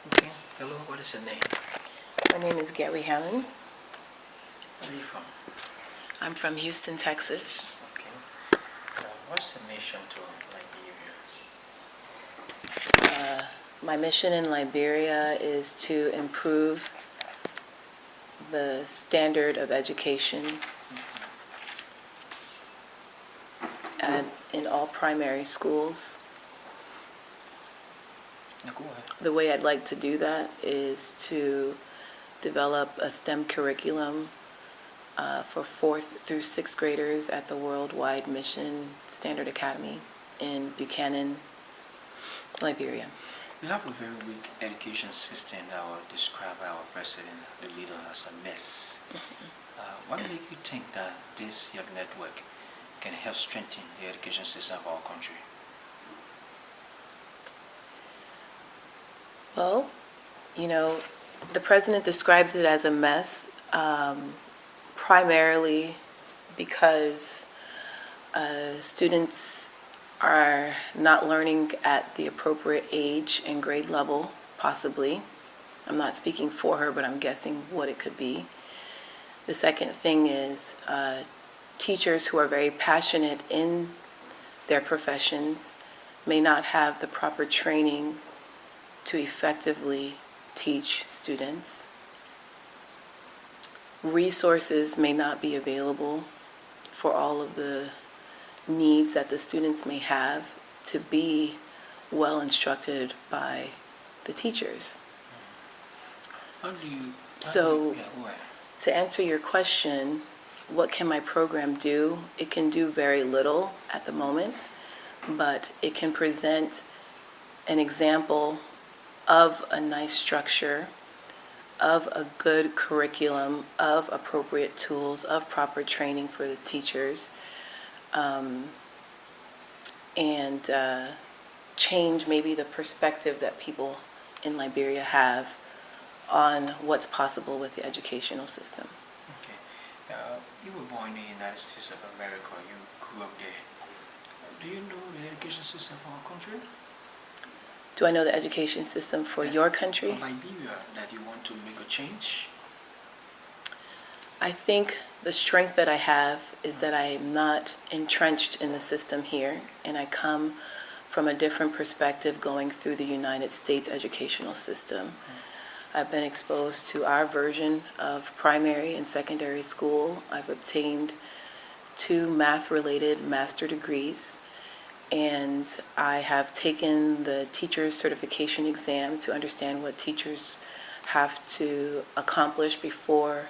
Okay. Hello, what is your name? My name is Gary Hammond. Where are you from? I'm from Houston, Texas. Okay. What's the mission to Liberia? My mission in Liberia is to improve the standard of education in all primary schools. Now go ahead. The way I'd like to do that is to develop a STEM curriculum for 4th through 6th graders at the Worldwide Mission Standard Academy in Buchanan, Liberia. We have a very weak education system that will describe our president, the leader, as a mess. What makes you think that this your network can help strengthen the education system of our country? Well, the president describes it as a mess, primarily because students are not learning at the appropriate age and grade level, possibly. I'm not speaking for her, but I'm guessing what it could be. The second thing is teachers who are very passionate in their professions may not have the proper training to effectively teach students. Resources may not be available for all of the needs that the students may have to be well instructed by the teachers. So, to answer your question, what can my program do? It can do very little at the moment, but it can present an example of a nice structure, of a good curriculum, of appropriate tools, of proper training for the teachers, and change maybe the perspective that people in Liberia have on what's possible with the educational system. Okay. You were born in the United States of America. You grew up there. Do you know the education system for our country? Do I know the education system for your country? For Liberia, that you want to make a change? I think the strength that I have is that I am not entrenched in the system here, and I come from a different perspective going through the United States educational system. I've been exposed to our version of primary and secondary school. I've obtained 2 math-related master degrees, and I have taken the teacher's certification exam to understand what teachers have to accomplish before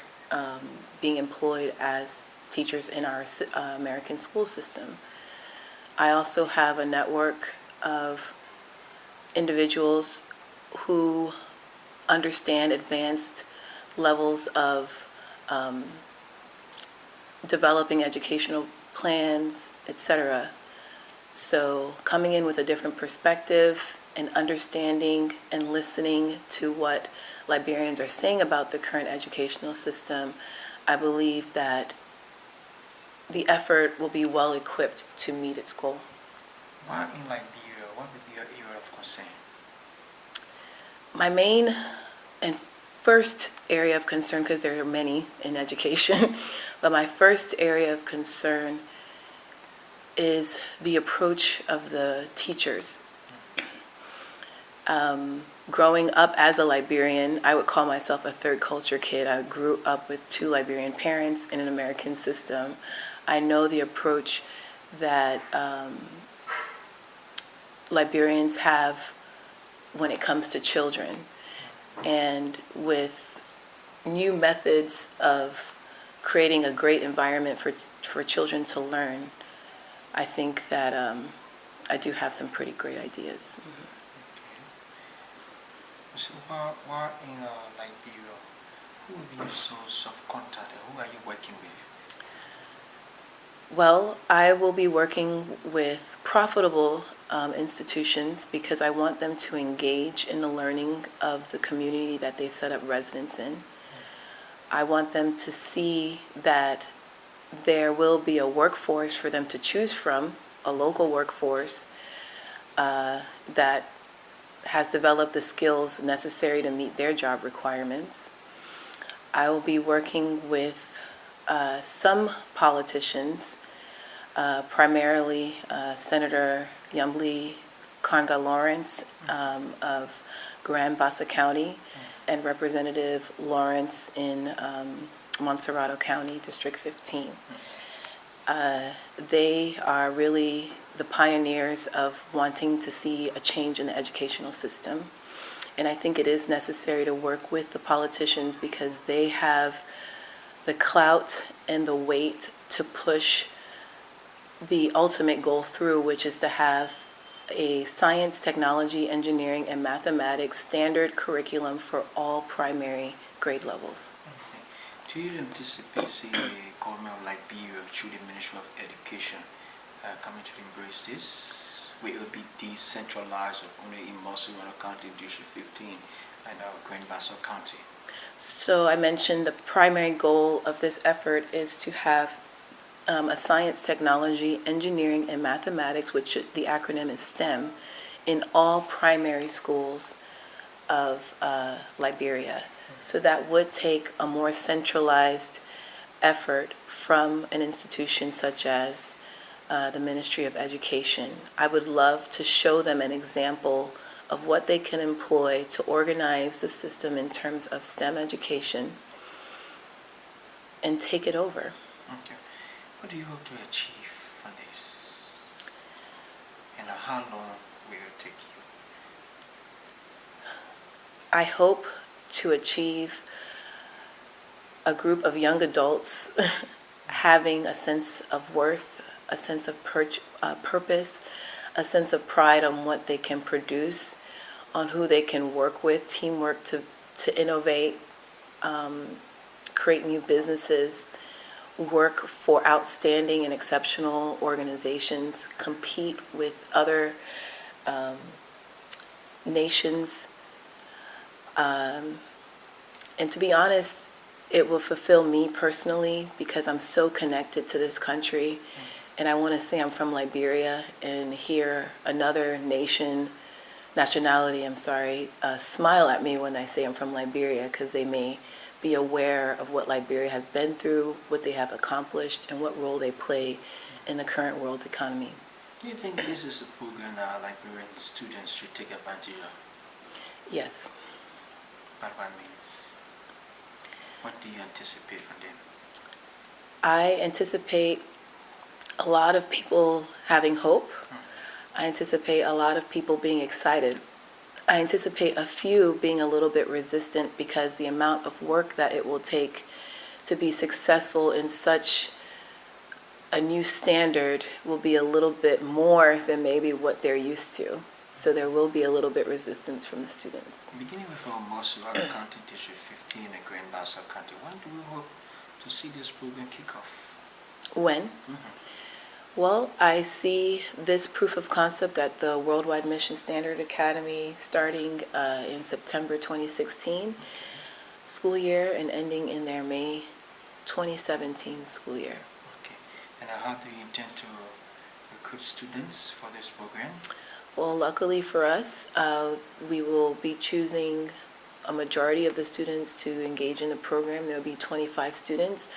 being employed as teachers in our American school system. I also have a network of individuals who understand advanced levels of developing educational plans, etc. So coming in with a different perspective and understanding and listening to what Liberians are saying about the current educational system, I believe that the effort will be well equipped to meet its goal. Why in Liberia? What would be your area of concern? My main and first area of concern, because there are many in education, but my first area of concern is the approach of the teachers. Growing up as a Liberian, I would call myself a third culture kid. I grew up with 2 Liberian parents in an American system. I know the approach that Liberians have when it comes to children. And with new methods of creating a great environment for children to learn, I think that I do have some pretty great ideas. Mm-hmm. So while in Liberia, who will be your source of contact and who are you working with? Well, I will be working with profitable institutions because I want them to engage in the learning of the community that they've set up residence in. I want them to see that there will be a workforce for them to choose from, a local workforce that has developed the skills necessary to meet their job requirements. I will be working with some politicians, primarily Senator Yumble Kanga Lawrence of Grand Bassa County and Representative Lawrence in Montserrado County, District 15. They are really the pioneers of wanting to see a change in the educational system. And I think it is necessary to work with the politicians because they have the clout and the weight to push the ultimate goal through, which is to have a science, technology, engineering, and mathematics standard curriculum for all primary grade levels. Okay. Do you anticipate seeing the government of Liberia through the Ministry of Education coming to embrace this? Will it be decentralized only in Montserrado County, District 15, and Grand Bassa County? So I mentioned the primary goal of this effort is to have a science, technology, engineering, and mathematics, which the acronym is STEM, in all primary schools of Liberia. So that would take a more centralized effort from an institution such as the Ministry of Education. I would love to show them an example of what they can employ to organize the system in terms of STEM education and take it over. Okay. What do you hope to achieve from this? And how long will it take you? I hope to achieve a group of young adults having a sense of worth, a sense of purpose, a sense of pride on what they can produce, on who they can work with, teamwork to innovate, create new businesses, work for outstanding and exceptional organizations, compete with other nations. And to be honest, it will fulfill me personally because I'm so connected to this country. And I want to say I'm from Liberia and hear another nationality, smile at me when I say I'm from Liberia because they may be aware of what Liberia has been through, what they have accomplished, and what role they play in the current world economy. Do you think this is a program that Liberian students should take advantage of? Yes. By what means? What do you anticipate from them? I anticipate a lot of people having hope. I anticipate a lot of people being excited. I anticipate a few being a little bit resistant because the amount of work that it will take to be successful in such a new standard will be a little bit more than maybe what they're used to. So there will be a little bit resistance from the students. Beginning with our Montserrado County, District 15 and Grand Bassa County, when do we hope to see this program kick off? When? Well, I see this proof of concept at the Worldwide Mission Standard Academy starting in September 2016 school year and ending in their May 2017 school year. Okay. And how do you intend to recruit students for this program? Well, luckily for us, we will be choosing a majority of the students to engage in the program. There will be 25 students.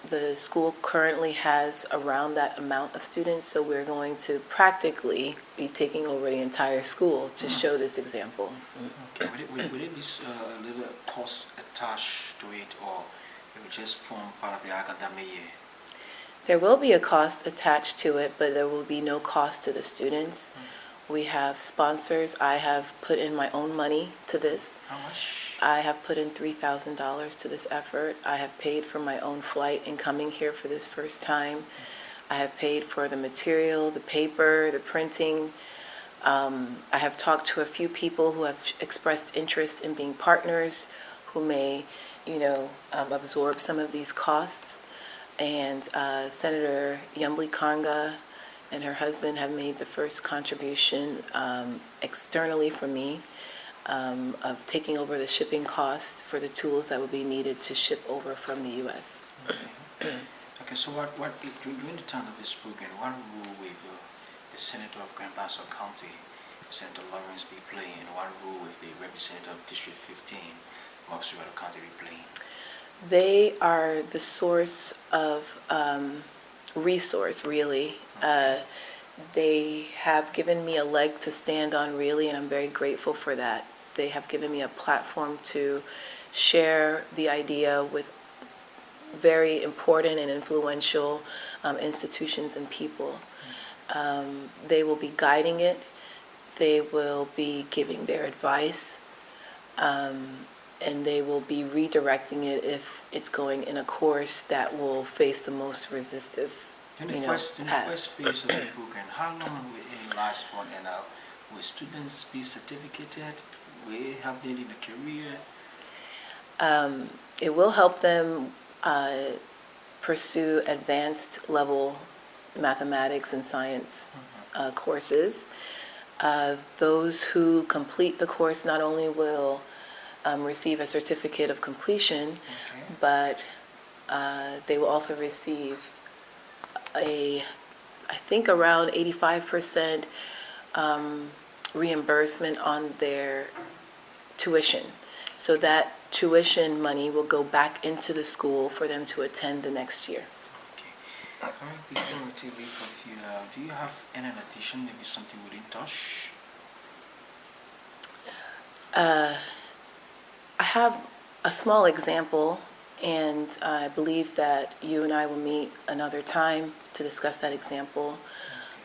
The school currently has around that amount of students, so we're going to practically be taking over the entire school to show this example. Okay. Would it be a little cost attached to it, or it would just form part of the academic year? There will be a cost attached to it, but there will be no cost to the students. We have sponsors. I have put in my own money to this. How much? I have put in $3,000 to this effort. I have paid for my own flight in coming here for this first time. I have paid for the material, the paper, the printing. I have talked to a few people who have expressed interest in being partners, who may, absorb some of these costs. And Senator Yumble Kanga and her husband have made the first contribution externally for me of taking over the shipping costs for the tools that will be needed to ship over from the U.S. Okay, so during the time of this program, what role will the Senator of Grand Bassa County, Representative Lawrence be playing, and what role will the representative of District 15, Moxie-River County, be playing? They are the source of resource, really. They have given me a leg to stand on, really, and I'm very grateful for that. They have given me a platform to share the idea with very important and influential institutions and people. They will be guiding it. They will be giving their advice. And they will be redirecting it if it's going in a course that will face the most resistive, In the first phase of the program, how long will it last for, and will students be certificated? Will it help them in a career? It will help them pursue advanced level mathematics and science courses. Those who complete the course not only will receive a certificate of completion, but they will also receive I think around 85% reimbursement on their tuition. So that tuition money will go back into the school for them to attend the next year. Okay. All right, before we take leave of you, do you have any addition, maybe something we didn't touch? I have a small example, and I believe that you and I will meet another time to discuss that example.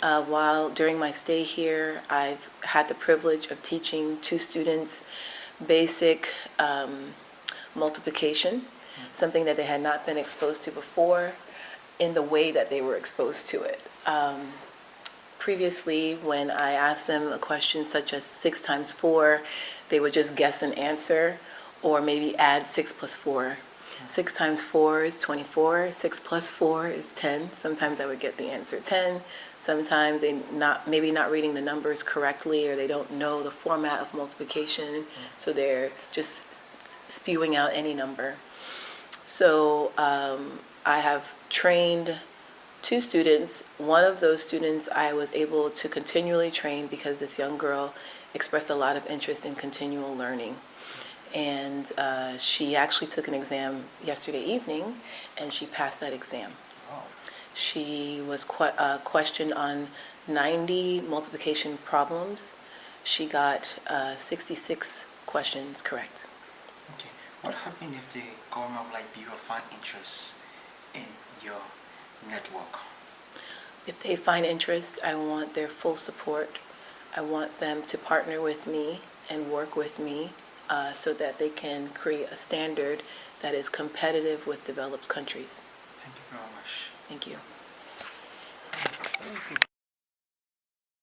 While during my stay here, I've had the privilege of teaching 2 students basic multiplication, something that they had not been exposed to before in the way that they were exposed to it. Previously, when I asked them a question such as 6 times 4, they would just guess an answer or maybe add 6 plus 4. 6 times 4 is 24, 6 plus 4 is 10. Sometimes I would get the answer 10. Sometimes they maybe not reading the numbers correctly, or they don't know the format of multiplication, so they're just spewing out any number. So I have trained 2 students. One of those students I was able to continually train because this young girl expressed a lot of interest in continual learning. And she actually took an exam yesterday evening, and she passed that exam. Oh. She was questioned on 90 multiplication problems. She got 66 questions correct. Okay. What happens if the government of Liberia find interest in your network? If they find interest, I want their full support. I want them to partner with me and work with me so that they can create a standard that is competitive with developed countries. Thank you very much. Thank you.